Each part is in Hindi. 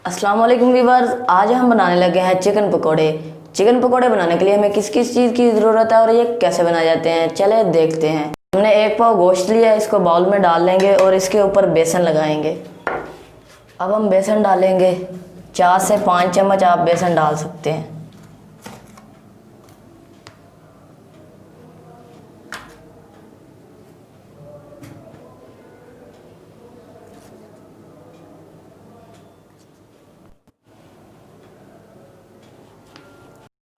अस्सलाम वालेकुम व्यूअर्स, आज हम बनाने लगे हैं चिकन पकोड़े। चिकन पकोड़े बनाने के लिए हमें किस किस चीज़ की ज़रूरत है और ये कैसे बनाए जाते हैं, चले देखते हैं। हमने 1 पाव गोश्त लिया है, इसको बाउल में डाल लेंगे और इसके ऊपर बेसन लगाएंगे। अब हम बेसन डालेंगे, 4 से 5 चम्मच आप बेसन डाल सकते हैं।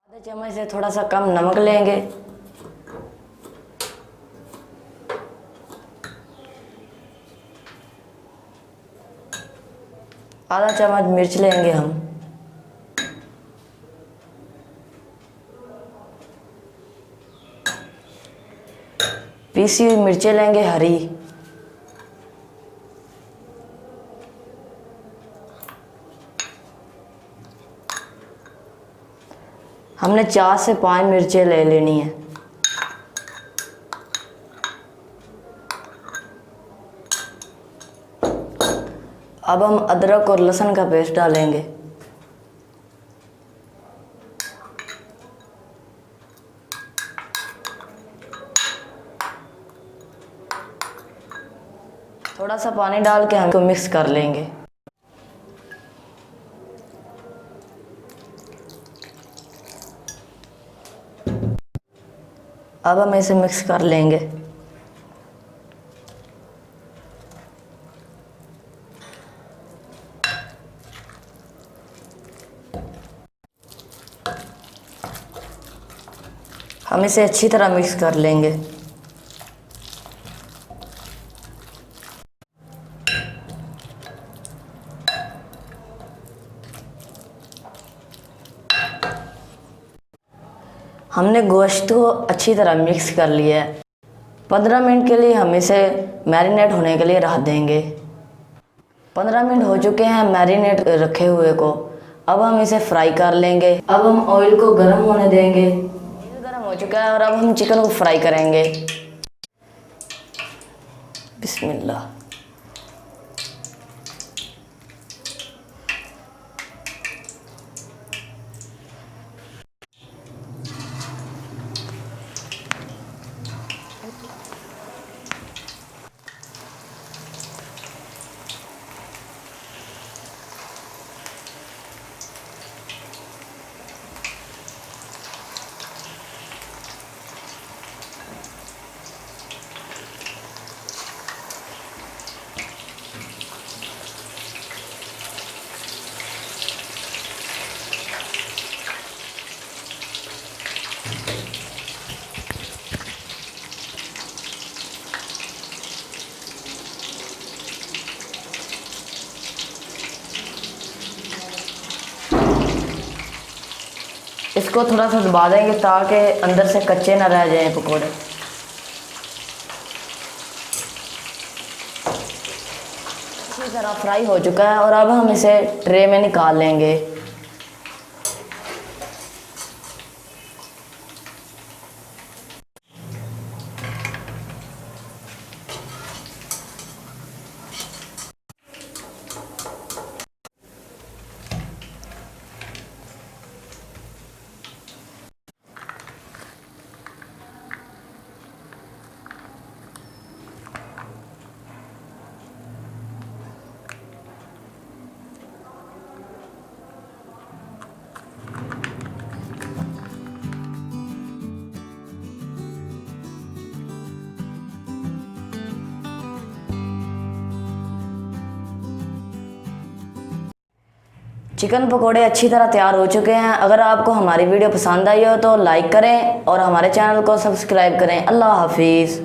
आधे चम्मच से थोड़ा सा कम नमक लेंगे। आधा चम्मच मिर्च लेंगे हम। पीसी हुई मिर्चें लेंगे हरी। हमने 4 से 5 मिर्चें ले लेनी है। अब हम अदरक और लहसुन का पेस्ट डालेंगे। थोड़ा सा पानी डाल के हम इसको मिक्स कर लेंगे। अब हम इसे मिक्स कर लेंगे। हम इसे अच्छी तरह मिक्स कर लेंगे। हमने गोश्त को अच्छी तरह मिक्स कर लिया है। 15 मिनट के लिए हम इसे मैरिनेट होने के लिए रख देंगे। 15 मिनट हो चुके हैं मैरिनेट रखे हुए को। अब हम इसे फ्राई कर लेंगे। अब हम ऑयल को गर्म होने देंगे। ऑयल गर्म हो चुका है और अब हम चिकन को फ्राई करेंगे। बिस्मिल्लाह। इसको थोड़ा सा दबा देंगे ताकि अंदर से कच्चे ना रह जाएं पकोड़े। अच्छी तरह फ्राई हो चुका है और अब हम इसे ट्रे में निकाल लेंगे। चिकन पकोड़े अच्छी तरह तैयार हो चुके हैं। अगर आपको हमारी वीडियो पसंद आई हो तो लाइक करें और हमारे चैनल को सब्सक्राइब करें। अल्लाह हाफिज़।